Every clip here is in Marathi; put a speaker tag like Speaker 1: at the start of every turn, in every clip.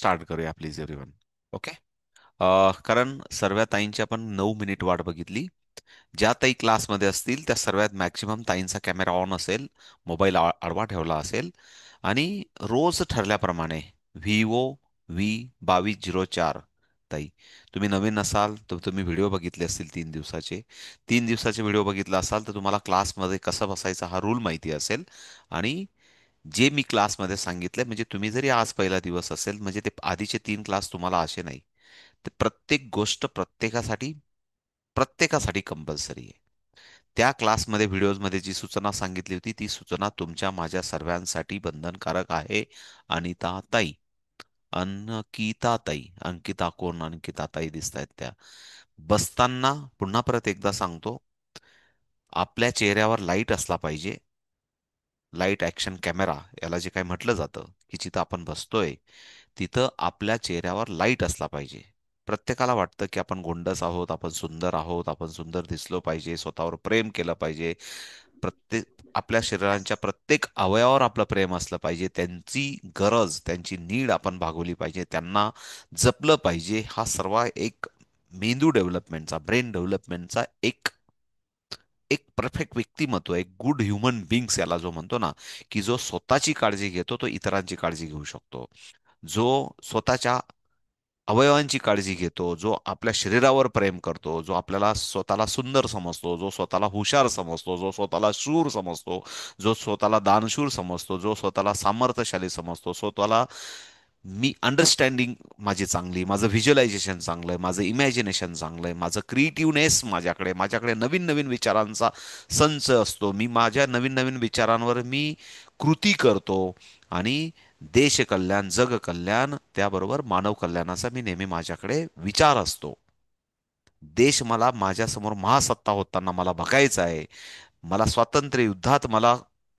Speaker 1: स्टार्ट करूया प्लीज एव्हरीवन. ओके. कारण सर्व ताईंची आपण 9 मिनिट वाट बघितली. ज्या ताई क्लासमध्ये असतील त्या सर्वात मॅक्सिमम ताईंचा कॅमेरा ऑन असेल, मोबाईल आडवा ठेवला असेल आणि रोज ठरल्याप्रमाणे VO V2204 ताई, तुम्ही नवीन असाल तर तुम्ही व्हिडिओ बघितले असतील 3 दिवसाचे. 3 दिवसाचे व्हिडिओ बघितला असाल तर तुम्हाला क्लासमध्ये कसं बसायचा हा रूल माहिती असेल. आणि जे मी क्लासमध्ये सांगितलंय, म्हणजे तुम्ही जरी आज पहिला दिवस असेल म्हणजे ते आधीचे 3 क्लास तुम्हाला असे नाही. तर प्रत्येक गोष्ट प्रत्येकासाठी प्रत्येकासाठी कंपल्सरी आहे. त्या क्लासमध्ये व्हिडिओमध्ये जी सूचना सांगितली होती ती सूचना तुमच्या माझ्या सर्वांसाठी बंधनकारक आहे. अनिता ताई, अंकिता ताई, अंकिता कोण? अंकिता ताई दिसत आहेत त्या. बसताना पुन्हा परत एकदा सांगतो, आपल्या चेहऱ्यावर लाईट असला पाहिजे. लाईट ऍक्शन कॅमेरा याला जे काही म्हटलं जातं, की जिथं आपण बसतोय तिथं आपल्या चेहऱ्यावर लाईट असला पाहिजे. प्रत्येकाला वाटतं की आपण गोंडस आहोत, आपण सुंदर आहोत, आपण सुंदर दिसलो पाहिजे, स्वतःवर प्रेम केलं पाहिजे. प्रत्येक आपल्या शरीराच्या प्रत्येक अवयवावर आपलं प्रेम असलं पाहिजे, त्यांची गरज, त्यांची नीड आपण भागवली पाहिजे, त्यांना जपलं पाहिजे. हा सर्व एक मेंदू डेव्हलपमेंटचा, ब्रेन डेव्हलपमेंटचा एक एक परफेक्ट व्यक्तिमत्व, एक गुड ह्युमन बिंग्स याला जो म्हणतो ना, की जो स्वतःची काळजी घेतो तो इतरांची काळजी घेऊ शकतो. जो स्वतःच्या अवयवांची काळजी घेतो, जो आपल्या शरीरावर प्रेम करतो, जो आपल्याला स्वतःला सुंदर समजतो, जो स्वतःला हुशार समजतो, जो स्वतःला शूर समजतो, जो स्वतःला दानशूर समजतो, जो स्वतःला सामर्थ्यशाली समजतो, स्वतःला मी अंडरस्टँडिंग माझी चांगली, माझं व्हिज्युअलायझेशन चांगलं आहे, माझं इमॅजिनेशन चांगलं आहे, माझं क्रिएटिव्हनेस माझ्याकडे नवीन नवीन विचारांचा संच असतो, मी माझ्या नवीन नवीन विचारांवर मी कृती करतो. आणि देशकल्याण, जगकल्याण, त्याबरोबर मानव कल्याणाचा मी नेहमी माझ्याकडे विचार असतो. देश मला माझ्यासमोर महासत्ता होताना मला बघायचा आहे. मला स्वातंत्र्य युद्धात मला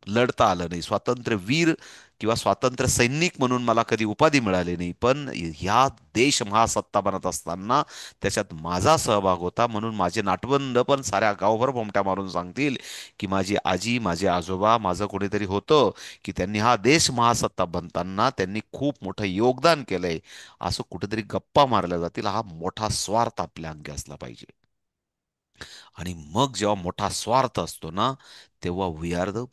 Speaker 1: लढता आलं नाही, स्वातंत्र्य वीर किंवा स्वातंत्र्य सैनिक म्हणून मला कधी उपाधी मिळाली नाही, पण ह्या देश महासत्ता बनत असताना त्याच्यात माझा सहभाग होता. म्हणून माझे नातवंड पण साऱ्या गावभर बोमट्या मारून सांगतील की माझी आजी, माझे आजोबा, माझं कोणीतरी होतं की त्यांनी हा देश महासत्ता बनताना त्यांनी खूप मोठं योगदान केलंय, असं कुठेतरी गप्पा मारल्या जातील. हा मोठा स्वार्थ आपल्या अंगी असला पाहिजे. आणि मग जेव्हा मोठा स्वार्थ असतो ना, तेव्हा we are the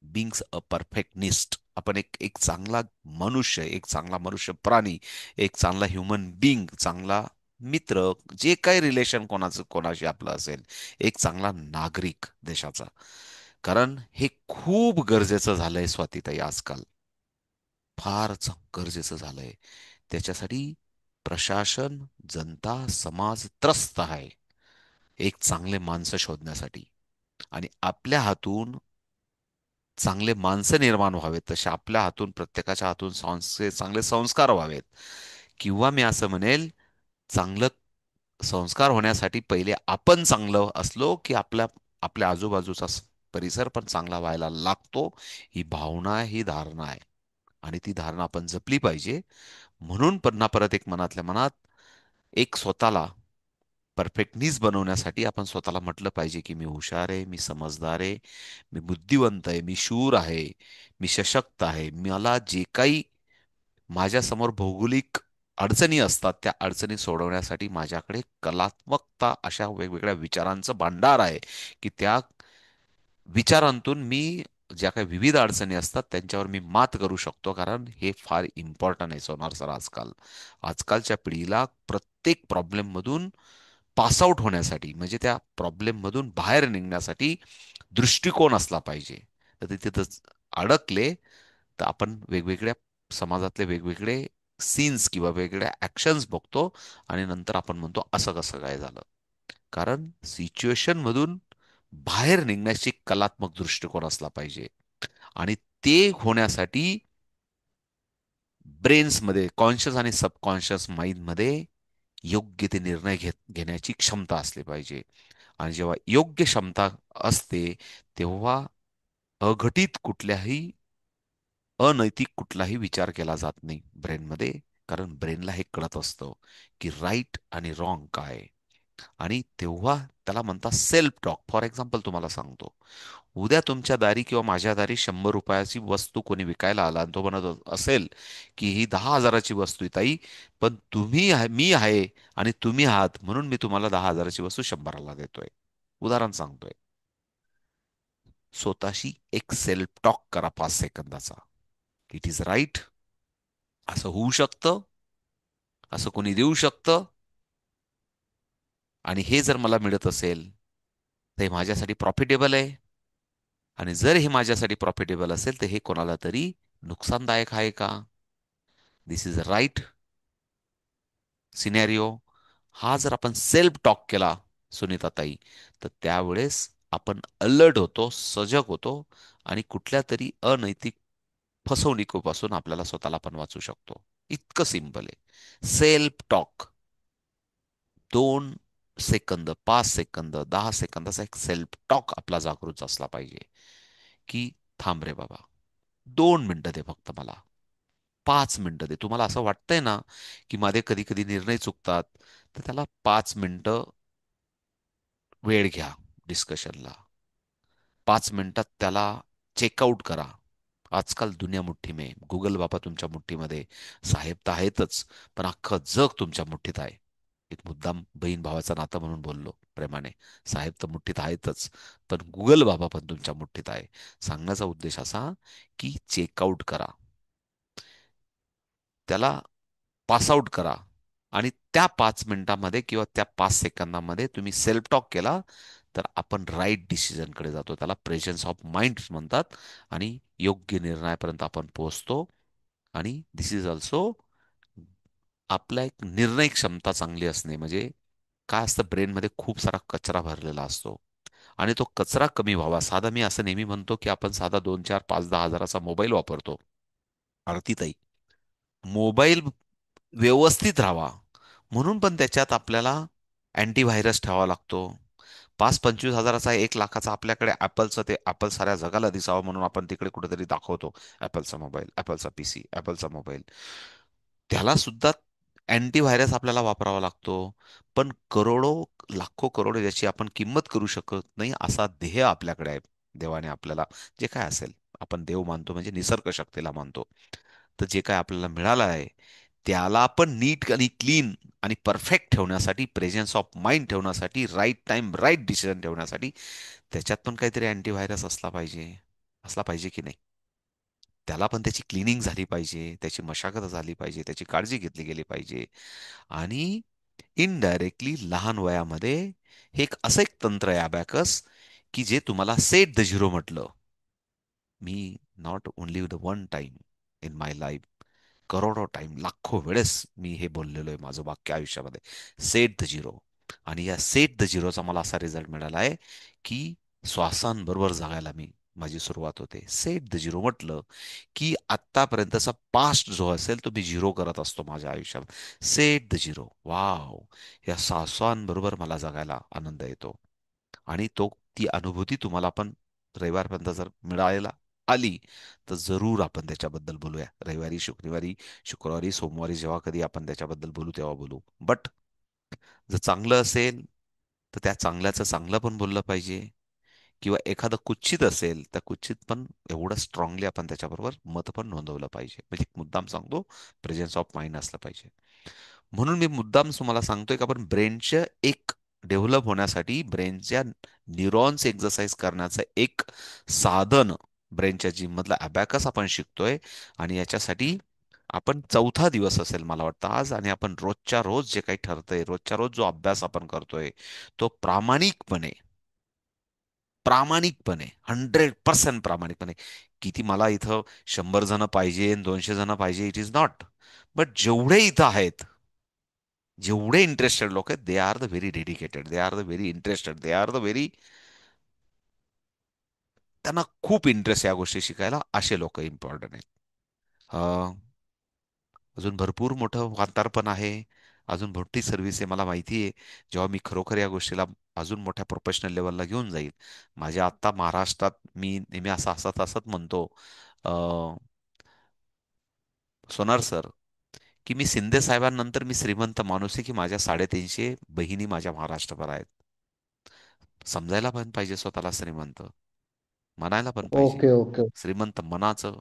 Speaker 1: beings a perfectionist. आपण एक एक चांगला मनुष्य, एक चांगला मनुष्य प्राणी, एक चांगला ह्युमन बिंग, चांगला मित्र, जे काही रिलेशन कोणाचं कोणाशी आपलं असेल, एक चांगला नागरिक देशाचा. कारण हे खूप गरजेचं झालंय स्वातीताई आजकाल. फारच गरजेचं झालंय. त्याच्यासाठी प्रशासन, जनता, समाज त्रस्त आहे एक चांगले माणसं शोधण्यासाठी. आणि आपल्या हातून चांगले माणसं निर्माण व्हावेत, तसे आपल्या हातून, प्रत्येकाच्या हातून चांगले संस्कार व्हावेत. किंवा मी असं म्हणेल, चांगलं संस्कार होण्यासाठी पहिले आपण चांगलं असलो की आपल्या आपल्या आजूबाजूचा परिसर पण चांगला व्हायला लागतो. ही भावना आहे, ही धारणा आहे. आणि ती धारणा आपण जपली पाहिजे. म्हणून पुन्हा परत एक मनातल्या मनात एक स्वतःला परफेक्टनीच बनवण्यासाठी आपण स्वतःला म्हटलं पाहिजे की मी हुशार आहे, मी समजदार आहे, मी बुद्धिवंत आहे, मी शूर आहे, मी सशक्त आहे. मला जे काही माझ्यासमोर भौगोलिक अडचणी असतात त्या अडचणी सोडवण्यासाठी माझ्याकडे कलात्मकता अशा वेगवेगळ्या विचारांचं भांडार आहे की त्या विचारांतून मी ज्या काही विविध अडचणी असतात त्यांच्यावर मी मात करू शकतो. कारण हे फार इम्पॉर्टंट आहे सोनार सर. आजकालच्या पिढीला प्रत्येक प्रॉब्लेम मधून पास आउट होण्यासाठी, म्हणजे त्या प्रॉब्लेम मधून बाहेर निघण्यासाठी दृष्टिकोन असला पाहिजे. तर ते तिथंच अडकले तर आपण वेगवेगळ्या समाजातले वेगवेगळे सीन्स किंवा वेगवेगळ्या ऍक्शन्स बघतो आणि नंतर आपण म्हणतो असं कसं काय झालं. कारण सिच्युएशन मधून बाहेर निघण्याची कलात्मक दृष्टिकोन असला पाहिजे. आणि ते होण्यासाठी ब्रेन्समध्ये, कॉन्शियस आणि सबकॉन्शियस माइंडमध्ये योग्य ते निर्णय घेण्याची क्षमता असली पाहिजे. आणि जेव्हा योग्य क्षमता असते तेव्हा अघटित कुठल्याही, अनैतिक कुठलाही विचार केला जात नाही ब्रेनमध्ये. कारण ब्रेनला हे कळत असतं की राईट आणि रॉंग काय आहे. आणि तेव्हा त्याला म्हणतात सेल्फ टॉक. फॉर एक्झाम्पल तुम्हाला सांगतो, उद्या तुमच्या दारी किंवा माझ्या दारी 100 रुपयाची वस्तू कोणी विकायला आला आणि तो म्हणत असेल की ही 10 हजाराची वस्तू आहे ताई, पण मी आहे आणि तुम्ही आहात म्हणून मी तुम्हाला 10 हजाराची वस्तू 100ला देतोय. उदाहरण सांगतोय. स्वतःशी एक सेल्फ टॉक करा 5 सेकंदाचा. इट इज राईट, असं होऊ शकतं, असं कोणी देऊ शकतं, आणि हे जर मला मिळत असेल तर हे माझ्यासाठी प्रॉफिटेबल आहे. आणि जर हे माझ्यासाठी प्रॉफिटेबल असेल तर हे कोणाला तरी नुकसानदायक आहे का? दिस इज अ राईट सिनॅरिओ. हा जर आपण सेल्फ टॉक केला सुनीताताई, तर त्यावेळेस आपण अलर्ट होतो, सजग होतो, आणि कुठल्या तरी अनैतिक फसवणुकीपासून आपल्याला स्वतःला पण वाचू शकतो. इतकं सिंपल आहे सेल्फ टॉक. 2 सेकंद, 5 सेकंद, 10 सेकंदाचा एक सेल्फ टॉक आपला जागृत असला पाहिजे, की थांब रे बाबा, 2 मिनिटं दे फक्त मला, 5 मिनिटं दे. तुम्हाला असं वाटतंय ना की माझे कधी कधी निर्णय चुकतात, तर त्याला 5 मिनिटं वेळ घ्या डिस्कशनला. 5 मिनिटात त्याला चेकआउट करा. आजकाल दुनिया मुठ्ठी में, गुगल बाबा तुमच्या मुठ्ठीमध्ये, साहेब तर आहेतच, पण अख्खं जग तुमच्या मुठ्ठीत आहे. एक मुद्दाम बहीण भावाचं नातं म्हणून बोललो प्रेमाने. साहेब तर मुठ्ठीत आहेतच, पण गुगल बाबा पण तुमच्या मुठ्ठीत आहे. सांगण्याचा उद्देश असा की चेकआउट करा, त्याला पास आउट करा, आणि त्या 5 मिनिटामध्ये किंवा त्या 5 सेकंदामध्ये तुम्ही सेल्फ टॉक केला, तर आपण राईट डिसिजनकडे जातो. त्याला प्रेझन्स ऑफ माइंड म्हणतात, आणि योग्य निर्णयापर्यंत आपण पोहोचतो. आणि दिस इज ऑल्सो आपला एक निर्णय क्षमता चांगली असणे. म्हणजे काय असतं, ब्रेनमध्ये खूप सारा कचरा भरलेला असतो, आणि तो कचरा कमी व्हावा. साधा मी असं नेहमी म्हणतो की आपण साधा 2, 4, 5, 10 हजाराचा मोबाईल वापरतो. आरतीताई, मोबाईल व्यवस्थित राहावा म्हणून पण त्याच्यात आपल्याला अँटीव्हायरस ठेवावा लागतो. 5-25 हजाराचा, 1 लाखाचा आपल्याकडे ऍपलचं, ते ऍपल साऱ्या जगाला दिसावं म्हणून आपण तिकडे कुठेतरी दाखवतो ऍपलचा मोबाईल, ऍपलचा पीसी, ऍपलचा मोबाईल. त्याला सुद्धा अँटीव्हायरस आपल्याला वापरावा लागतो. पण करोडो, लाखो करोडो ज्याची आपण किंमत करू शकत नाही असा ध्येय आपल्याकडे आहे. देवाने आपल्याला जे काय असेल, आपण देव मानतो म्हणजे निसर्ग शक्तीला मानतो, तर जे काय आपल्याला मिळालं आहे त्याला आपण नीट आणि क्लीन आणि परफेक्ट ठेवण्यासाठी, प्रेझेन्स ऑफ माइंड ठेवण्यासाठी, राईट टाइम राईट डिसिजन ठेवण्यासाठी त्याच्यात पण काहीतरी अँटीव्हायरस असला पाहिजे. असला पाहिजे की नाही? त्याला पण त्याची क्लिनिंग झाली पाहिजे, त्याची मशागत झाली पाहिजे, त्याची काळजी घेतली गेली पाहिजे. आणि इनडायरेक्टली लहान वयामध्ये हे एक असं एक तंत्र आहे अबॅकस, की जे तुम्हाला सेट द झिरो म्हटलं. Me not only the one time in my life, करोडो टाइम, लाखो वेळेस मी हे बोललेलो आहे माझं वाक्य आयुष्यामध्ये, सेट द झिरो. आणि या सेट द झिरोचा मला असा रिझल्ट मिळाला आहे की श्वासांबरोबर जगायला मी, माझी सुरुवात होते. सेट द झिरो म्हटलं की आत्तापर्यंतचा पास्ट जो असेल तो मी झिरो करत असतो माझ्या आयुष्यात. सेट द झिरो, वाव, या श्वासांबरोबर मला जगायला आनंद येतो. आणि ती अनुभूती तुम्हाला पण रविवारपर्यंत जर मिळायला आली, तर जरूर आपण त्याच्याबद्दल बोलूया. रविवारी, शुक्रवारी, सोमवारी जेव्हा कधी आपण त्याच्याबद्दल बोलू तेव्हा बोलू. बट जर चांगलं असेल तर त्या चांगल्याचं चांगलं पण बोललं पाहिजे, किंवा एखादं कुत्सित असेल तर कुत्सित पण एवढं स्ट्रॉंगली आपण त्याच्याबरोबर मत पण नोंदवलं पाहिजे. म्हणजे मुद्दाम सांगतो, प्रेझेन्स ऑफ माइंड असलं पाहिजे. म्हणून मी मुद्दाम तुम्हाला सांगतोय की आपण ब्रेनच्या एक डेव्हलप होण्यासाठी ब्रेनच्या न्यूरॉन्स एक्सरसाइज करण्याचं एक साधन, ब्रेनच्या जिम मधला अबॅकस आपण शिकतोय. आणि याच्यासाठी आपण चौथा दिवस असेल मला वाटतं आज, आणि आपण रोजच्या रोज जे काही ठरतंय, रोजच्या रोज जो अभ्यास आपण करतोय, तो प्रामाणिकपणे, प्रामाणिकपणे, 100% प्रामाणिकपणे. किती मला इथं 100 जण पाहिजे, 200 जण पाहिजे, इट इज नॉट. बट जेवढे इथं आहेत, जेवढे इंटरेस्टेड लोक आहेत, they are the very dedicated, they are the very interested, they are the very, त्यांना खूप इंटरेस्ट या गोष्टी शिकायला, असे लोक इम्पॉर्टंट आहेत. अं, अजून भरपूर मोठं वातावरण आहे, अजून मोठी सर्व्हिस आहे, मला माहिती आहे. जेव्हा मी खरोखर या गोष्टीला अजून मोठ्या प्रोफेशनल लेवलला घेऊन जाईल. माझ्या आत्ता महाराष्ट्रात मी नेहमी असं हसत हसत म्हणतो, अं, सोनार सर, की मी शिंदे साहेबांनंतर मी श्रीमंत माणूस आहे, की माझ्या 350 बहिणी माझ्या महाराष्ट्रभर आहेत. समजायला पण पाहिजे स्वतःला श्रीमंत, म्हणायला पण पाहिजे.
Speaker 2: Okay okay.
Speaker 1: श्रीमंत मनाचं,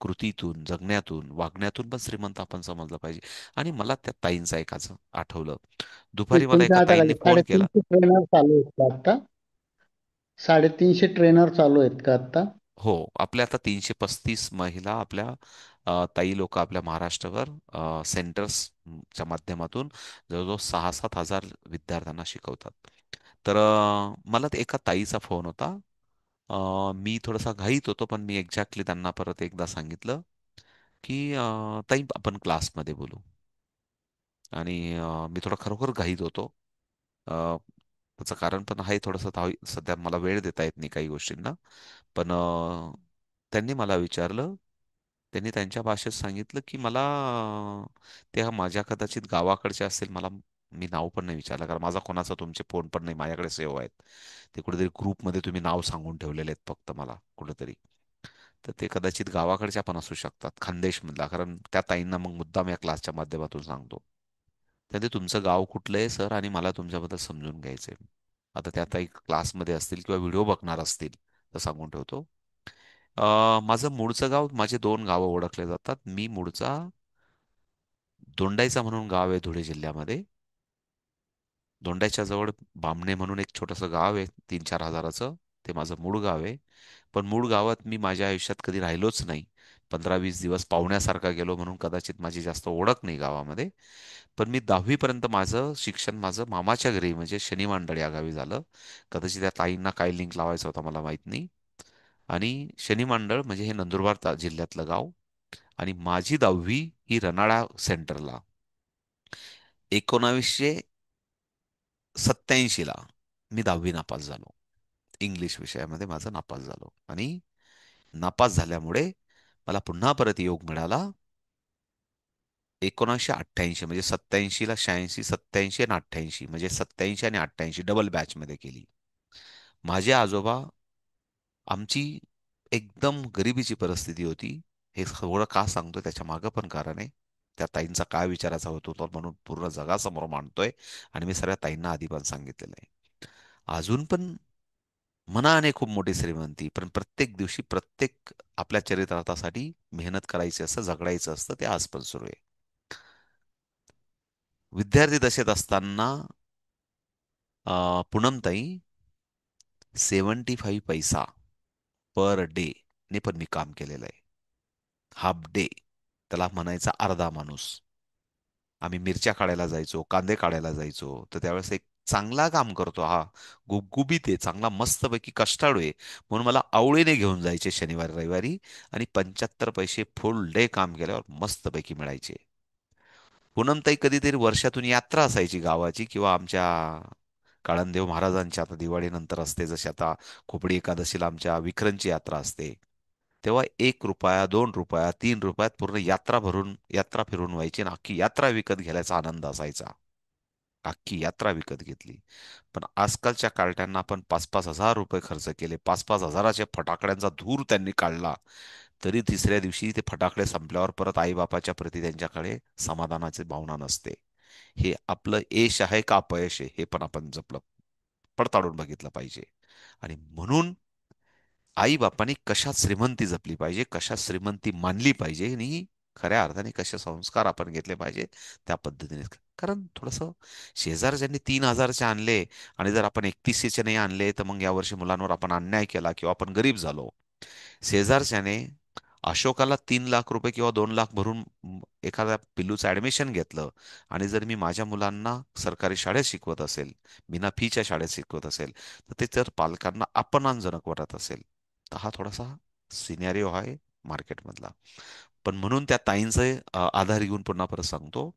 Speaker 1: कृतीतून, जगण्यातून, वागण्यातून पण श्रीमंत आपण समजलं पाहिजे. आणि मला त्या ताईंचं एकाचं आठवलं. दुपारी मला एका
Speaker 2: तुमच्या
Speaker 1: ताईंनी
Speaker 2: हाताखाली
Speaker 1: फोन केला.
Speaker 2: 350 ट्रेनर चालू आहेत का आता? 350 ट्रेनर चालू आहेत का आता?
Speaker 1: हो, आपल्या आता 335 महिला आपल्या ताई लोक आपल्या महाराष्ट्रावर सेंटर्सच्या माध्यमातून जवळजवळ 6-7 हजार विद्यार्थ्यांना शिकवतात. तर मला ते एका ताईचा फोन होता. मी थोडासा घाईत होतो, पण मी एक्झॅक्टली त्यांना परत एकदा सांगितलं, की ताई आपण क्लासमध्ये बोलू. आणि मी थोडा खरोखर घाईत होतो. त्याचं कारण पण आहे थोडंसं, सध्या मला वेळ देता येत नाही काही गोष्टींना. पण त्यांनी मला विचारलं, त्यांनी त्यांच्या भाषेत सांगितलं, की मला त्या माझ्या कदाचित गावाकडचे असेल, मी नाव पण नाही विचारलं, कारण माझा कोणाचा तुमचे फोन पण नाही माझ्याकडे सेव्ह आहेत. ते कुठेतरी ग्रुपमध्ये तुम्ही नाव सांगून ठेवलेले आहेत फक्त मला कुठेतरी. तर ते कदाचित गावाकडच्या पण असू शकतात, खानदेशमधला, कारण त्या ताईंना मग मुद्दाम या क्लासच्या माध्यमातून सांगतो. तर ते तुमचं गाव कुठलं आहे सर, आणि मला तुमच्याबद्दल समजून घ्यायचंय. आता त्या ताई क्लासमध्ये असतील किंवा व्हिडिओ बघणार असतील, तर सांगून ठेवतो. माझं मूळचं गाव, माझे दोन गावं ओळखले जातात. मी मूळचा दोंडाईचा म्हणून गाव आहे धुळे जिल्ह्यामध्ये. दोंडाईच्या जवळ बामणे म्हणून एक छोटंसं गाव आहे 3-4 हजाराचं. ते माझं मूळ गाव आहे. पण मूळ गावात मी माझ्या आयुष्यात कधी राहिलोच नाही. 15-20 दिवस पाहुण्यासारखा गेलो म्हणून कदाचित माझी जास्त ओळख नाही गावामध्ये. पण मी 10वी पर्यंत माझं शिक्षण माझं मामाच्या घरी म्हणजे शनी मांडळ या गावी झालं. कदाचित त्या ताईंना काय लिंक लावायचा होता मला माहित नाही. आणि शनी मांडळ म्हणजे हे नंदुरबार जिल्ह्यातलं गाव. आणि माझी 10वी ही रनाळा सेंटरला 1987ला मी 10वी नापास झालो. इंग्लिश विषयामध्ये माझं नापास झालो. आणि नापास झाल्यामुळे मला पुन्हा परत योग मिळाला 1988, म्हणजे 87ला 86, 87 आणि 88, म्हणजे 87 आणि 88 डबल बॅच मध्ये केली. माझे आजोबा, आमची एकदम गरिबीची परिस्थिती होती. हे सगळं का सांगतोय त्याच्या मागं पण कारण आहे. त्या ताईंचा काय विचारायचा होतो तो म्हणून पूर्ण जगासमोर मांडतोय. आणि मी सगळ्या ताईंना आधी पण सांगितलेलं आहे. अजून पण मनाने खूप मोठी श्रीमंती, पण प्रत्येक दिवशी प्रत्येक आपल्या चरितार्थासाठी मेहनत करायची असतं, जगडायचं असतं, ते आज पण सुरू आहे. विद्यार्थी दशेत असताना पूनमताई 75 पैसा पर डे ने पण मी काम केलेलं आहे. हाफ डे, त्याला म्हणायचा अर्धा माणूस. आम्ही मिरच्या काढायला जायचो, कांदे काढायला जायचो, तर त्यावेळेस एक चांगला काम करतो हा, गुबगुबीत आहे, चांगला मस्तपैकी कष्टाळू आहे, म्हणून मला आवडीने घेऊन जायचे शनिवारी रविवारी. आणि 75 पैसे फुल डे काम केल्यावर मस्तपैकी मिळायचे. पूनमताई कधीतरी वर्षातून यात्रा असायची गावाची, किंवा आमच्या काळणदेव महाराजांची आता दिवाळीनंतर असते, जशी आता खोपडी एकादशीला आमच्या विखरणची यात्रा असते, तेव्हा 1 रुपया, 2 रुपया, 3 रुपयात पूर्ण यात्रा भरून यात्रा फिरून व्हायची, आणि अख्खी यात्रा विकत घ्यायचा आनंद असायचा. अख्खी यात्रा विकत घेतली. पण आजकालच्या कार्ट्यांना आपण 5-5 हजार रुपये खर्च केले, 5-5 हजाराच्या फटाकड्यांचा धूर त्यांनी काढला, तरी तिसऱ्या दिवशी ते फटाकडे संपल्यावर परत आईबापाच्या प्रती त्यांच्याकडे समाधानाची भावना नसते. हे आपलं यश आहे का अपयश आहे, हे पण आपण जपलं, पडताळून बघितलं पाहिजे. आणि म्हणून आई बापांनी कशात श्रीमंती जपली पाहिजे, कशात श्रीमंती मानली पाहिजे, आणि खऱ्या अर्थाने कसे संस्कार आपण घेतले पाहिजे त्या पद्धतीने. कारण थोडंसं शेजारच्यांनी 3 हजारचे आणले, आणि जर आपण 3100चे नाही आणले, तर मग यावर्षी मुलांवर आपण अन्याय केला किंवा आपण गरीब झालो. शेजारच्याने अशोकाला 3 लाख रुपये किंवा 2 लाख भरून एखाद्या पिल्लूचं ऍडमिशन घेतलं, आणि जर मी माझ्या मुलांना सरकारी शाळेत शिकवत असेल, बिना फीच्या शाळेत शिकवत असेल, तर ते जर पालकांना अपमानजनक वाटत असेल, तर हा थोडासा सिनेरिओ आहे मार्केटमधला. पण म्हणून त्या ताईंचे आधार घेऊन पुन्हा परत सांगतो,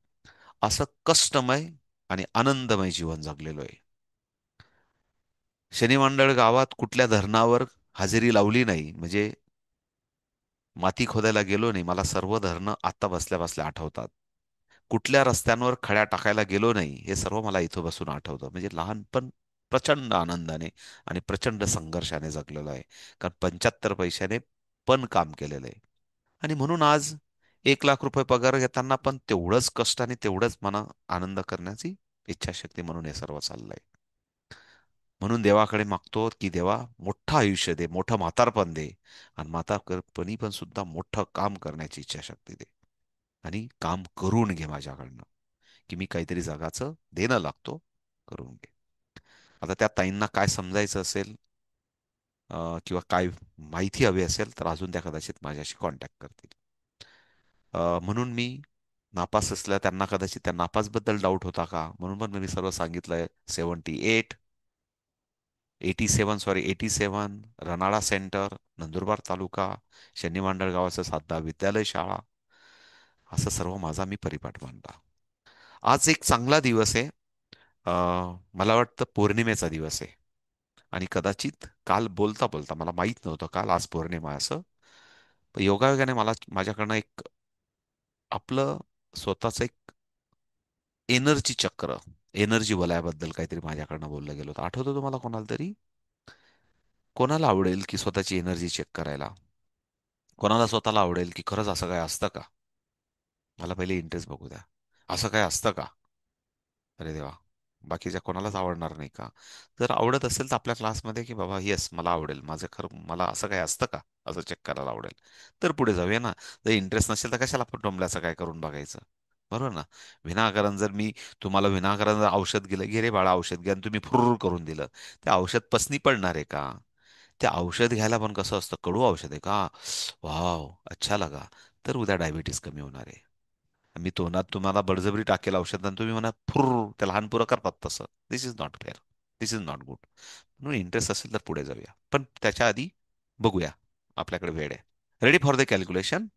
Speaker 1: असं कष्टमय आणि आनंदमय जीवन जगलेलो आहे. शनी मंडळ गावात कुठल्या धरणावर हजेरी लावली नाही, म्हणजे माती खोदायला गेलो नाही, मला सर्व धरणं आता बसल्या बसल्या आठवतात. कुठल्या रस्त्यांवर खड्या टाकायला गेलो नाही, हे सर्व मला इथं बसून आठवतं. म्हणजे लहानपण प्रचंड आनंदाने आणि प्रचंड संघर्षाने जगलेलो आहे. कारण 75 पैशाने पण काम केलेलं आहे. आणि म्हणून आज 1 लाख रुपये पगार घेताना पण तेवढंच कष्ट आणि तेवढंच मना आनंद करण्याची इच्छाशक्ती म्हणून हे सर्व चाललंय. म्हणून देवाकडे मागतो की देवा मोठं आयुष्य दे, मोठं म्हातारपण दे, आणि म्हातारपणी पण सुद्धा मोठं काम करण्याची इच्छाशक्ती दे, आणि काम करून घे माझ्याकडनं, की मी काहीतरी जगाचं देणं लागतो, करून घे. आता त्या ताईंना काय समजायचं असेल, किंवा काय माहिती हवी असेल, तर अजून त्या कदाचित माझ्याशी कॉन्टॅक्ट करतील. म्हणून मी नापास असल्या त्यांना कदाचित त्या नापासबद्दल डाऊट होता का, म्हणून पण मी सर्व सांगितलंय. 78, 87 रनाळा सेंटर, नंदुरबार तालुका, शनी मांडळ गावाचं साधा विद्यालय शाळा, असं सर्व माझा मी परिपाठ मांडला. आज एक चांगला दिवस आहे. मला वाटतं पौर्णिमेचा दिवस आहे. आणि कदाचित काल बोलता बोलता मला माहित नव्हतं काल आज पौर्णिमा आहे असं. पण योगायोगाने मला माझ्याकडनं एक आपलं स्वतःच एक एनर्जी चक्र, एनर्जी वलयाबद्दल काहीतरी माझ्याकडनं बोललं गेलं होतं. आठवतं तुम्हाला कोणाला तरी? कोणाला आवडेल की स्वतःची एनर्जी चेक करायला? कोणाला स्वतःला आवडेल की खरंच असं काय असतं का? मला पहिले इंटरेस्ट बघू द्या. असं काय असतं का? अरे देवा. बाकीच्या कोणालाच आवडणार नाही का? जर आवडत असेल तर आपल्या क्लासमध्ये की बाबा येस मला आवडेल, माझं खरं मला असं काय असतं का असं चेक करायला आवडेल, तर पुढे जाऊया ना. जर इंटरेस्ट नसेल तर कशाला आपण टोंबल्याचं काय करून बघायचं? बरोबर ना. विनाकारण जर मी तुम्हाला विनाकारण जर औषध गेलं, घे रे बाळा औषध घ्या, आणि तुम्ही फुर्र करून दिलं, ते औषध पसनी पडणार आहे का? ते औषध घ्यायला पण कसं असतं, कडू औषध आहे का, वाव अच्छा लगा, तर उद्या डायबिटीस कमी होणार आहे. मी तोंडात तुम्हाला बळजबरी टाकेल औषध आणि तुम्ही म्हणा फुर, त्या लहान पोरं करतात तसं. This is not fair, this is not good. म्हणून इंटरेस्ट असेल तर पुढे जाऊया, पण त्याच्या आधी बघूया, आपल्याकडे वेळ आहे. Ready for the calculation.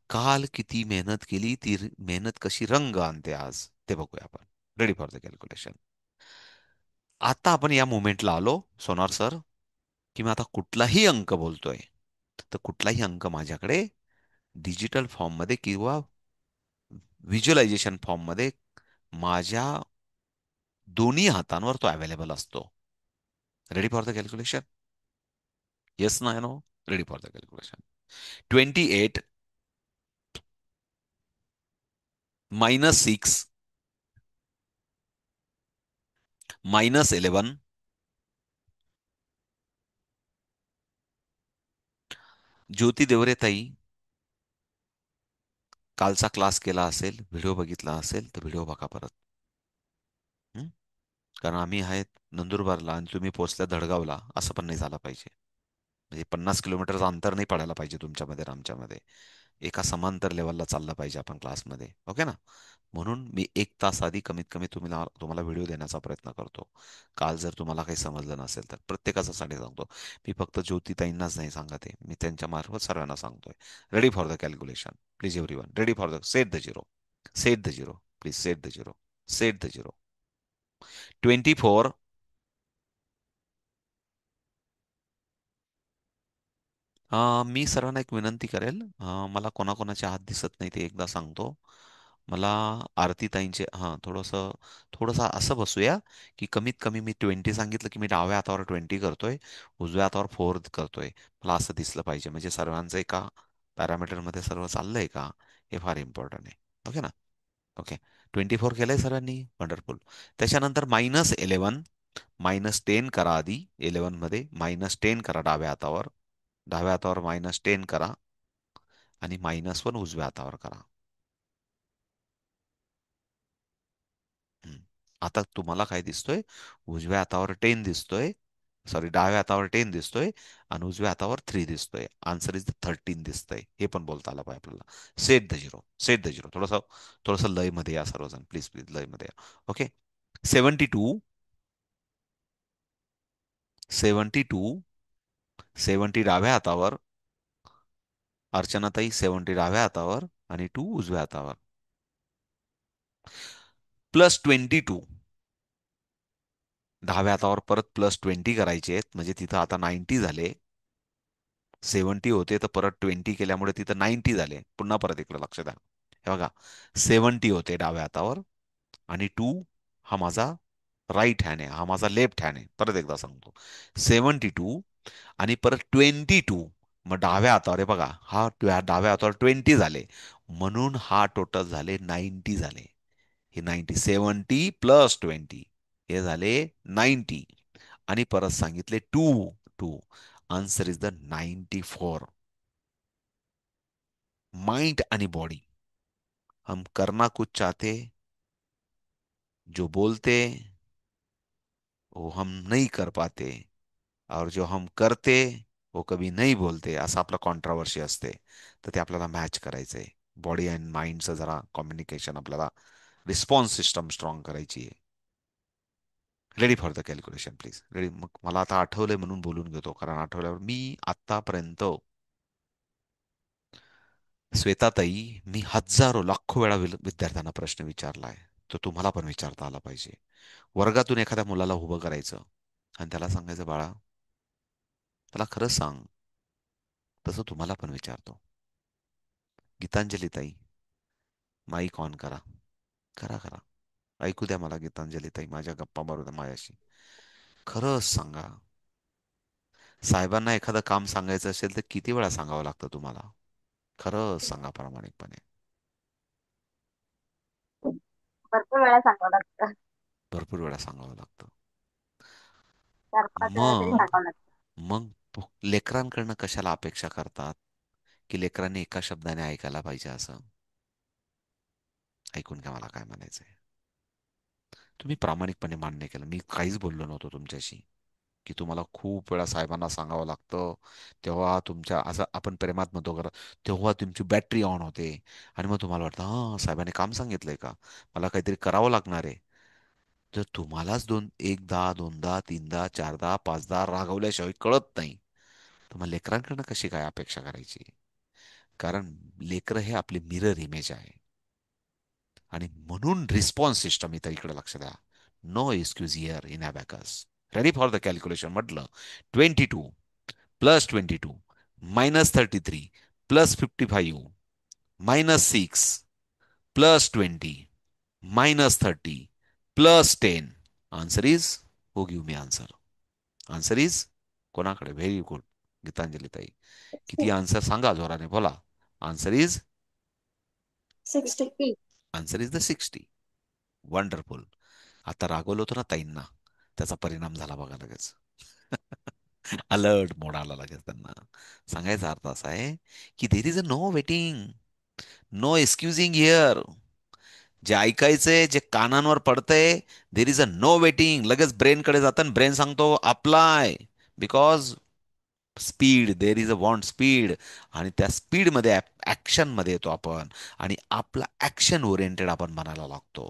Speaker 1: काल किती मेहनत केली, ती मेहनत कशी रंग आणते आज, ते बघूया आपण. Ready for the calculation. आता आपण या मुमेंटला आलो, सोनार सर, की मी आता कुठलाही अंक बोलतोय, तर कुठलाही अंक माझ्याकडे डिजिटल फॉर्ममध्ये किंवा व्हिज्युअलायझेशन फॉर्ममध्ये माझ्या दोन्ही हातांवर तो अवेलेबल असतो. Ready for the calculation? Yes ना no? Ready for the calculation. 28 -6 -11. Jyoti Deore ताई, कालचा क्लास केला असेल, व्हिडिओ बघितला असेल तर व्हिडिओ बघा परत. हं? कारण आम्ही आहेत नंदुरबारला आणि तुम्ही पोहोचल्या धडगावला, असं पण नाही झालं पाहिजे. म्हणजे 50 किलोमीटरचं अंतर नाही पडायला पाहिजे तुमच्यामध्ये आणि आमच्यामध्ये. एका समांतर लेवलला चाललं पाहिजे आपण क्लासमध्ये, ओके ना? म्हणून मी 1 तास आधी कमीत कमी तुम्हाला व्हिडिओ देण्याचा प्रयत्न करतो. काल जर तुम्हाला काही समजलं नसेल तर प्रत्येकासाठी सांगतो. मी फक्त ज्योतिताईंनाच नाही सांगत आहे, मी त्यांच्या मार्फत सर्वांना सांगतोय. Ready for the calculation please everyone. Ready for the set the zero. Set the zero. Please set the zero. Set the zero. 24. मी सर्वांना एक विनंती करेल, मला कोणाकोणाचे हात दिसत नाही ते एकदा सांगतो. मला आरतीताईंचे, थोडंसं थोडंसं असं बसूया की कमीत कमी मी 20 सांगितलं की मी डाव्या हातावर 20 करतोय, उजव्या हातावर 4 करतोय. मला असं दिसलं पाहिजे, म्हणजे सर्वांचं एका पॅरामीटरमध्ये सर्व चाललंय का, हे फार इम्पॉर्टंट आहे. ओके ना? ओके. 24 केलंय सरांनी, वंडरफुल. त्याच्यानंतर -11. -10 करा आधी. 11 मध्ये -10 करा डाव्या हातावर. डाव्या हातावर -10 करा, आणि -1 उजव्या हातावर करा. हम्म. आता तुम्हाला काय दिसतोय? उजव्या हातावर 10 दिसतोय, सॉरी डाव्या हातावर 10 दिसतोय, आणि उजव्या हातावर 3 दिसतोय. आन्सर इज 13 दिसतंय. हे पण बोलता आलं पाहिजे आपल्याला. Set the zero. Set the zero. थोडंसं थोडंसं लय मध्ये या सर्वजण, प्लीज प्लीज लय मध्ये या. ओके. 72. 72. 70 डाव्या हातावर. अर्चनाताई 70 डाव्या हातावर, आणि 2 उजव्या हातावर. +22. डाव्या हातावर परत +20 करायचे आहेत, म्हणजे तिथं आता 90 झाले. 70 होते तर परत 20 केल्यामुळे तिथं 90 झाले. पुन्हा परत इकडे लक्ष द्या. हे बघा, 70 होते डाव्या हातावर, आणि 2 हा माझा राईट हँड आहे, हा माझा लेफ्ट हँड आहे. परत एकदा सांगतो, 72 आणि परत 22 मग डाव्या हातावर आहे बघा, हा डाव्या हातावर 20 झाले, म्हणून हा टोटल झाले 90 झाले. हे 90, 70 + 20 हे झाले 90. आणि परत सांगितले 2, 2. Answer is the 94. माइंड आणि बॉडी, हम करना कुछ चाहते, जो बोलते वो हम नहीं कर पाते, और जो हम करते वो कभी नाही बोलते, असं आपलं कॉन्ट्रावर्सी असते. तर ते आपल्याला मॅच करायचंय. बॉडी अँड माइंडचं जरा कॉम्युनिकेशन आपल्याला, रिस्पॉन्स सिस्टम स्ट्रॉंग करायची आहे. Ready for the calculation please. Ready. मग मला आता आठवलंय म्हणून बोलून घेतो, कारण आठवल्यावर मी आतापर्यंत, श्वेताताई, मी हजारो लाखो वेळा विद्यार्थ्यांना प्रश्न विचारलाय. तो तुम्हाला पण विचारता आला पाहिजे. वर्गातून एखाद्या मुलाला उभं करायचं आणि त्याला सांगायचं, बाळा, त्याला खरंच सांग, तसं तुम्हाला पण विचारतो. गीतांजली ताई, माईक ऑन करा. करा करा. ऐकू द्या मला गीतांजली ताई, माझ्या गप्पा मारू द्या माझ्याशी. खरंच सांगा, साहेबांना एखादं काम सांगायचं असेल तर किती वेळा सांगावं लागतं तुम्हाला? खरंच सांगा प्रामाणिकपणे.
Speaker 3: भरपूर वेळा सांगावं लागतं.
Speaker 1: भरपूर वेळा सांगावं लागतं.
Speaker 3: 4-5 वेळा तरी
Speaker 1: मग
Speaker 3: सांगावं लागतं.
Speaker 1: मग लेकरांकडनं कशाला अपेक्षा करतात की लेकरांनी एका शब्दाने ऐकायला पाहिजे असं? ऐकून घ्या मला काय म्हणायचंय. तुम्ही प्रामाणिकपणे मान्य केलं, मी काहीच बोललो नव्हतो तुमच्याशी, की तुम्हाला खूप वेळा साहेबांना सांगावं लागतं, तेव्हा तुमच्या, असं आपण प्रेमात म्हणतो खरं, तेव्हा तुमची बॅटरी ऑन होते आणि मग तुम्हाला वाटतं, हां, साहेबांनी काम सांगितलंय का, मला काहीतरी करावं लागणार आहे. जर तुम्हालाच एकदा, दोनदा, तीनदा, चारदा, पाचदा रागवल्याशिवाय कळत नाही, तर मग लेकरांकडनं कशी काय अपेक्षा करायची? कारण लेकरं हे आपले मिरर इमेज आहे. आणि म्हणून रिस्पॉन्स सिस्टम इथं, इकडे लक्ष द्या. No excuse here in abacus. Ready for the calculation म्हटलं. 22 + 22 -33 +55 -6 +20 -30 +10. Answer is, who give me answer? Answer is, कोणाकडे? व्हेरी गुड, गीतांजली ताई. किती आन्सर सांगा, जोराने बोला. Answer is,
Speaker 3: 60.
Speaker 1: Answer is the 60. Wonderful. आता रागवलं होतं ना ताईंना, त्याचा परिणाम झाला बघा लगेच. अलर्ट मोड आला लगेच त्यांना. सांगायचा अर्थ असा आहे की there is a no waiting, no excusing here. जे ऐकायचंय, जे कानांवर पडतंय, देर इज अ नो वेटिंग. लगेच ब्रेनकडे जातं, ब्रेन सांगतो apply. Because speed, there is a want speed. आणि त्या स्पीडमध्ये, ऍक्शनमध्ये येतो आपण, आणि आपला ऍक्शन ओरिएंटेड आपण बनायला लागतो.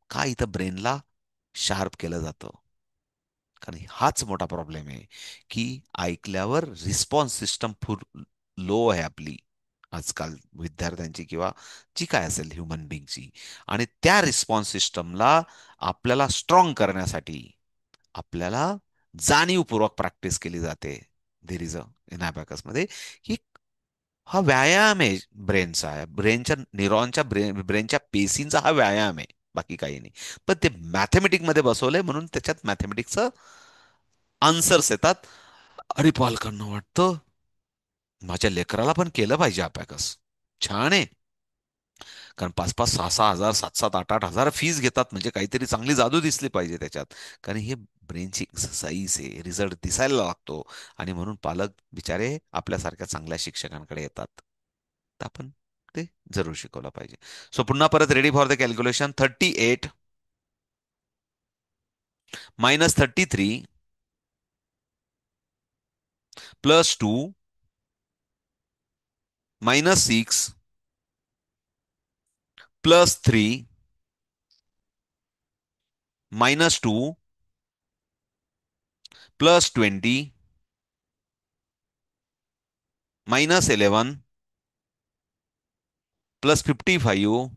Speaker 1: का? इथं ब्रेनला शार्प केलं जातं. कारण हाच मोठा प्रॉब्लेम आहे की ऐकल्यावर रिस्पॉन्स सिस्टम फुल लो आहे आपली आजकाल विद्यार्थ्यांची, किंवा जी काय असेल ह्युमन बिंगची. आणि त्या रिस्पॉन्स सिस्टमला आपल्याला स्ट्रॉंग करण्यासाठी आपल्याला जाणीवपूर्वक प्रॅक्टिस केली जाते. There is a, in abacus मध्ये, की हा व्यायाम आहे ब्रेनचा, ब्रेनच्या न्यूरॉनच्या, ब्रेनच्या पेशींचा हा व्यायाम आहे, बाकी काही नाही. पण ते मॅथमॅटिक मध्ये बसवलंय म्हणून त्याच्यात मॅथमॅटिक्सचं आन्सर्स येतात. आणि पालकांना वाटतं माझ्या लेकराला पण केलं पाहिजे अबॅकस. छान आहे. कारण 5-5, 6-6 हजार, 7-7, 8-8 हजार फीस घेतात, म्हणजे काहीतरी चांगली जादू दिसली पाहिजे त्याच्यात. कारण हे ब्रेनची एक्सरसाइज आहे, रिझल्ट दिसायला लागतो. आणि म्हणून पालक बिचारे आपल्यासारख्या चांगल्या शिक्षकांकडे येतात. तर आपण ते जरूर शिकवलं पाहिजे. सो पुन्हा परत, रेडी फॉर द कॅल्क्युलेशन. 38 -33 +2 -6 +3 -2 +20 -11 +55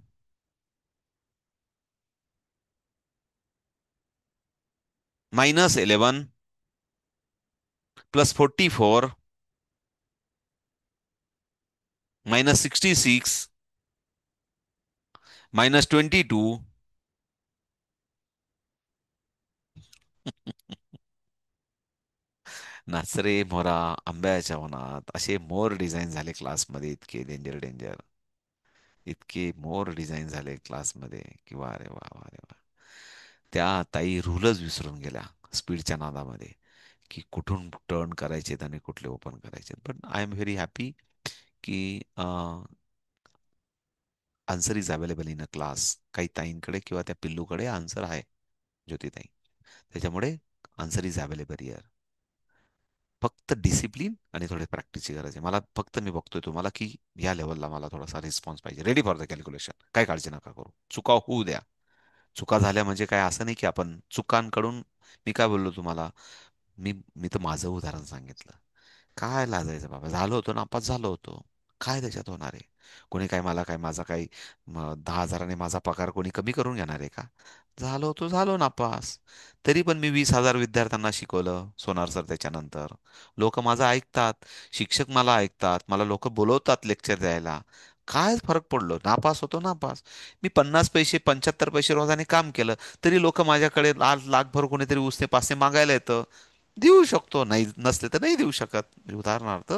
Speaker 1: -11 +44 -66 -22. नाच रे मोरा आंब्याच्या वनात, असे मोर डिझाईन झाले क्लासमध्ये, इतके डेंजर डेंजर, इतके मोर डिझाईन झाले क्लासमध्ये की वा रे वा वा रे वा. त्या ताई रूलच विसरून गेल्या स्पीडच्या नादामध्ये, की कुठून टर्न करायचेत आणि कुठले ओपन करायचे. पण आय एम व्हेरी हॅपी की answer is available in a class. काही ताईंकडे किंवा त्या पिल्लूकडे आन्सर आहे, ज्योतिताई. त्याच्यामुळे आन्सर इज अवेलेबल हिअर. फक्त डिसिप्लिन आणि थोडे प्रॅक्टिसची गरज आहे. मला फक्त मी बघतोय तुम्हाला की या लेवलला मला थोडासा रिस्पॉन्स पाहिजे. Ready for the calculation. काय काळजी नका करू. चुका होऊ द्या. चुका झाल्या म्हणजे काय असं नाही की आपण चुकांकडून, मी काय बोललो तुम्हाला, मी मी तर माझं उदाहरण सांगितलं. काय लाजायचं बाबा, झालो होतो नापास झालो होतो. काय त्याच्यात होणार आहे? कोणी काय मला काय माझा काही 10,000ने माझा पगार कोणी कमी करून घेणार आहे का? झालो होतो झालो नापास. तरी पण मी 20,000 विद्यार्थ्यांना शिकवलं सोनार सर. त्याच्यानंतर लोक माझं ऐकतात, शिक्षक मला ऐकतात, मला लोक बोलवतात लेक्चर द्यायला. काय फरक पडलो, नापास होतो नापास. मी 50 पैसे 75 पैसे रोजाने काम केलं, तरी लोक माझ्याकडे लाखभर कोणीतरी उसने पासने मागायला येतं. देऊ शकतो, नाही नसले तर नाही देऊ शकत. म्हणजे उदाहरणार्थ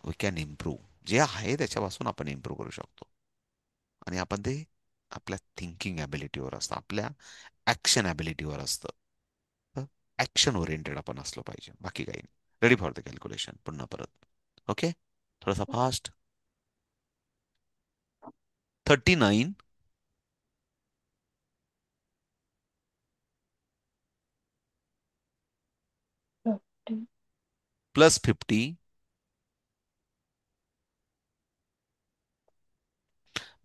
Speaker 1: वी कॅन इम्प्रूव्ह. जे आहे त्याच्यापासून आपण इम्प्रूव्ह करू शकतो. आणि आपण ते आपल्या थिंकिंग ॲबिलिटीवर असतं, आपल्या ॲक्शन ॲबिलिटीवर असतं. ॲक्शन ओरिएंटेड आपण असलो पाहिजे, बाकी काही नाही. रेडी फॉर द कॅल्क्युलेशन पुन्हा परत. ओके, थोडासा फास्ट. 39 plus 50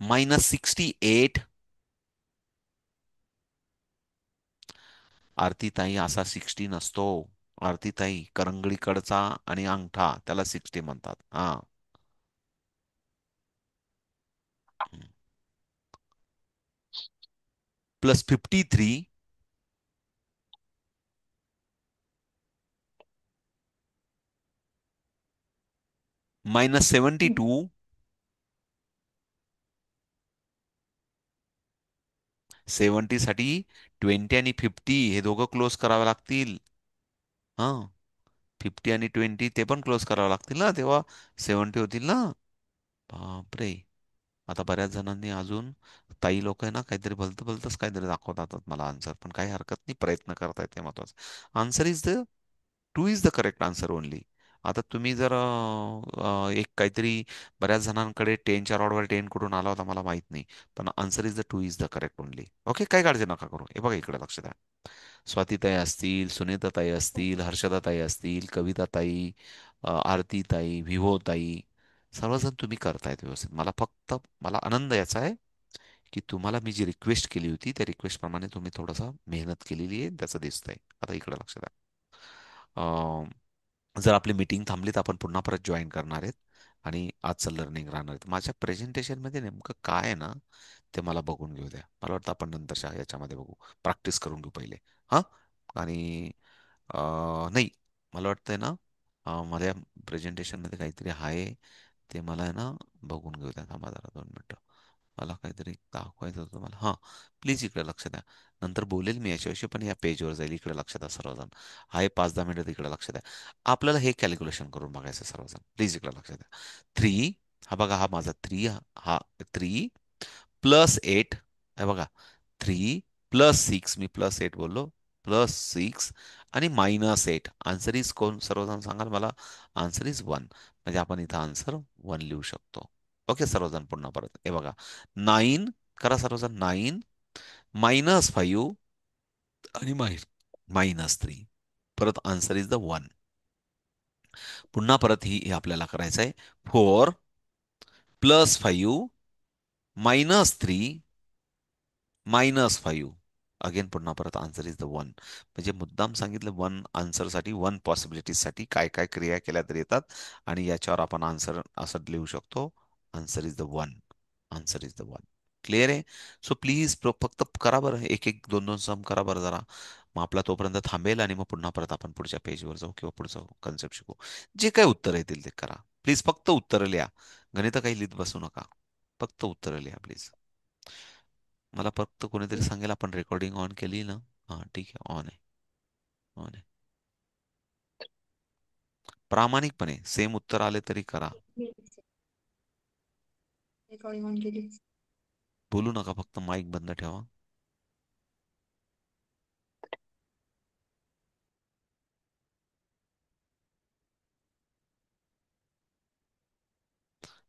Speaker 1: minus 68. आरतीताई असा 60 नसतो. आरतीताई करंगळीकडचा आणि अंगठा त्याला 60 म्हणतात. हा. Plus 53 minus 72. 70 साठी 20 आणि 50 हे दोघं क्लोज करावे लागतील. हा. 50 आणि 20 ते पण क्लोज करावे लागतील ना, तेव्हा 70 होतील ना. बापरे. आता बऱ्याच जणांनी अजून, ताई लोक आहे ना, काहीतरी भलतं भलतंच काहीतरी दाखवतात मला आन्सर. पण काही हरकत नाही, प्रयत्न करतायत ते महत्वाचं. Answer is the 2 is the correct answer only. आता तुम्ही जर एक काहीतरी, बऱ्याच जणांकडे 10च्या रॉडवर 10 कुठून आला होता मला माहित नाही. पण answer is the 2 is the correct only. Okay, काही काळजी नका करू. हे बघा इकडे लक्ष द्या. स्वातीताई असतील, सुनीताताई असतील, हर्षदाताई असतील, कविताताई, आरतीताई, विभोताई, सर्वजण तुम्ही करतायत व्यवस्थित. मला आनंद याचा आहे की तुम्हाला मी जी रिक्वेस्ट केली होती त्या रिक्वेस्ट प्रमाणे तुम्ही थोडासा मेहनत केलेली आहे, त्याचं दिसतंय. आता इकडे लक्ष द्या. जर आपली मीटिंग थांबली तर आपण पुन्हा परत जॉईन करणार आहेत आणि आजचं लर्निंग राहणार आहे. माझ्या प्रेझेंटेशनमध्ये नेमकं काय आहे ना, ते मला बघून घेऊ द्या. मला वाटतं आपण नंतरच्या याच्यामध्ये बघू, प्रॅक्टिस करून घेऊ पहिले. हां. आणि नाही, मला वाटतंय ना, माझ्या प्रेझेंटेशनमध्ये काहीतरी आहे, ते मला आहे ना बघून घेऊ द्या. थांबा जरा 2 मिनटं. मला काहीतरी दाखवायचं होतं तुम्हाला. हां, प्लीज इकडे लक्ष द्या. नंतर बोलेल मी याच्याविषयी, पण या पेजवर जाईल. इकडे लक्ष द्या सर्वजण. आहे 5-10 मिनिटं इकडे लक्ष द्या. आपल्याला हे कॅल्क्युलेशन करून बघायचं सर्वजण. प्लीज इकडे लक्ष द्या. 3, हा बघा, हा माझा 3, हा 3 प्लस 8, हे बघा, 3 प्लस 6, मी प्लस 8 बोललो, प्लस 6 आणि मायनस 8. आन्सर इज कोण सर्वजण सांगाल मला? Answer is 1. म्हणजे आपण इथं आन्सर 1 लिहू शकतो. ओके सर्वजण, पुन्हा परत हे बघा. 9 करा सर्वजण. 9 मायनस 5 आणि मायनस 3. परत आन्सर इज द 1. पुन्हा परत ही आपल्याला करायचं आहे. 4 प्लस 5 मायनस 3 मायनस 5. अगेन पुन्हा परत आन्सर इज द 1. म्हणजे मुद्दाम सांगितलं 1 आन्सरसाठी, 1 पॉसिबिलिटीसाठी काय काय क्रिया केल्या तर येतात. आणि याच्यावर आपण आन्सर असं लिहू शकतो. Answer is the 1. Answer is the 1. Clear आहे? सो प्लीज फक्त करा बरं, एक एक दोन दोन सम करा बरं जरा. मग आपला तोपर्यंत थांबेल आणि मग पुन्हा परत आपण पुढच्या पेजवर जाऊ किंवा पुढचं कन्सेप्ट शिकू. जे काय उत्तर येतील ते करा. प्लीज फक्त उत्तरं लिहा. गणित काही लिहित बसू नका. फक्त उत्तरं लिहा प्लीज. मला फक्त कोणीतरी सांगेल आपण रेकॉर्डिंग ऑन केली ना? हां ठीक आहे, ऑन आहे. ऑन आहे. प्रामाणिकपणे सेम उत्तर आले तरी करा.
Speaker 3: रेकॉर्डिंग ऑन केली.
Speaker 1: बोलू नका, फक्त माईक बंद ठेवा.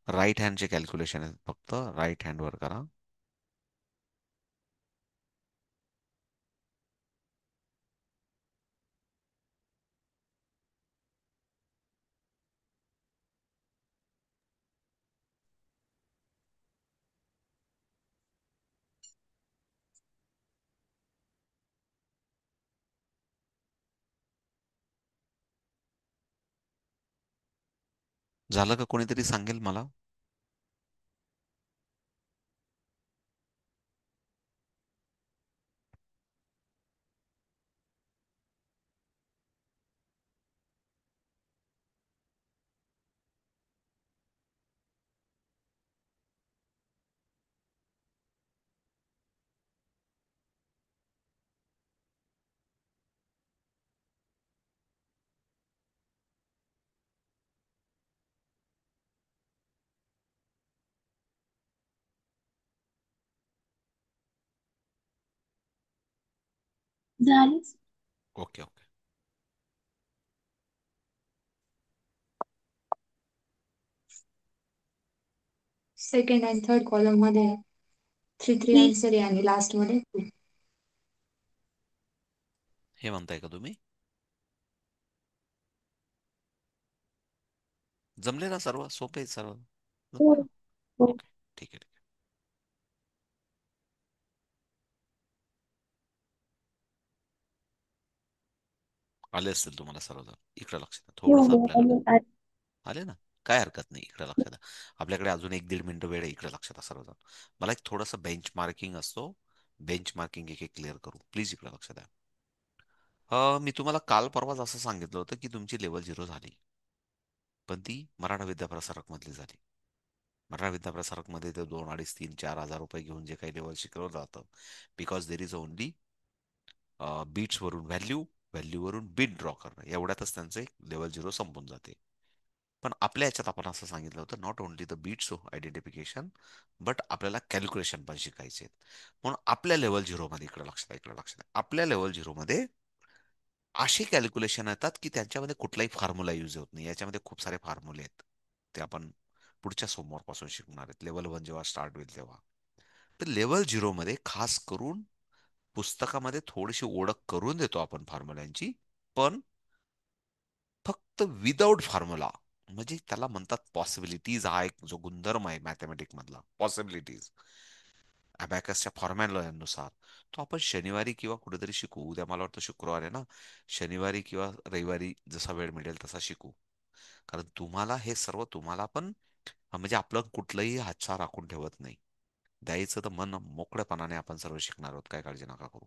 Speaker 1: राईट हँडचे कॅल्क्युलेशन आहे, फक्त राईट हँडवर करा. झालं का? कोणीतरी सांगेल मला?
Speaker 3: झाली.
Speaker 1: Okay okay.
Speaker 3: सेकंड आणि थर्ड कॉलम मध्ये 3 आन्सर आहे आणि लास्ट मध्ये 2.
Speaker 1: हे म्हणताय का तुम्ही? जमले ना? सर्व सोपे आहेत सर्व. जमले ना? ओके, ठीक आहे ठीक आहे. आले असतील तुम्हाला सर्वजण. इकडे लक्ष द्या थोडस आपल्याकडे. आले ना? काय हरकत नाही, इकडे लक्ष द्या. आपल्याकडे अजून 1-1.5 मिनिटं वेळ आहे. इकडे लक्ष द्या सर्वजण. मला एक थोडंसं बेंच मार्किंग असतो. बेंच मार्किंग एक एक क्लिअर करू प्लीज. इकडे लक्ष द्या. मी तुम्हाला काल परवाच असं सांगितलं होतं की तुमची लेवल 0 झाली, पण ती मराठा विद्याप्रसारक मधली झाली. मराठा विद्याप्रसारक मध्ये ते 2, 2.5, 3, 4 हजार रुपये घेऊन जे काही लेवल शिकवलं जातं, because there is only beads वरून व्हॅल्यू, व्हॅल्यू वरून बीट ड्रॉ करणं, एवढ्यातच त्यांचं एक लेवल 0 संपून जाते. पण आपल्या याच्यात आपण असं सांगितलं होतं, not only the beads of identification, but आपल्याला कॅल्क्युलेशन पण शिकायचे. म्हणून आपल्या लेवल 0 मध्ये, इकडे लक्ष द्या, इकडे लक्ष द्या, आपल्या लेवल 0 मध्ये असे कॅल्क्युलेशन येतात की त्यांच्यामध्ये कुठलाही फॉर्म्युला यूज होत नाही. याच्यामध्ये खूप सारे फॉर्म्युले आहेत, ते आपण पुढच्या सोमवारपासून शिकणार आहेत. लेवल 1 जेव्हा स्टार्ट होईल तेव्हा. तर लेवल 0 मध्ये खास करून पुस्तकामध्ये थोडीशी ओळख करून देतो आपण फॉर्म्युल्यांची, पण फक्त विदाउट फॉर्म्युला. म्हणजे त्याला म्हणतात पॉसिबिलिटीज. हा एक जो गुणधर्म आहे मॅथमॅटिक मधला, पॉसिबिलिटीज, अबॅकसच्या फॉर्म्युल्यानुसार, तो आपण शनिवारी किंवा कुठेतरी शिकू. उद्या मला वाटतं शुक्रवार आहे ना, शनिवारी किंवा रविवारी जसा वेळ मिळेल तसा शिकू. कारण तुम्हाला हे सर्व, तुम्हाला पण म्हणजे आपलं कुठलंही हातछा राखून ठेवत नाही. द्यायचं तर मन मोकळेपणाने आपण सर्व शिकणार आहोत, काय काळजी नका करू.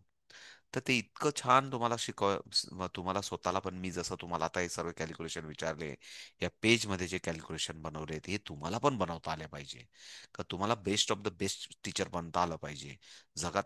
Speaker 1: तर ते इतकं छान तुम्हाला तुम्हाला स्वतःला पण, मी जसं तुम्हाला आता हे सर्व कॅल्क्युलेशन विचारले, या पेज मध्ये जे कॅल्क्युलेशन बनवले, हे तुम्हाला पण बनवता आले पाहिजे. का तुम्हाला best of the best teacher बनता आलं पाहिजे जगात.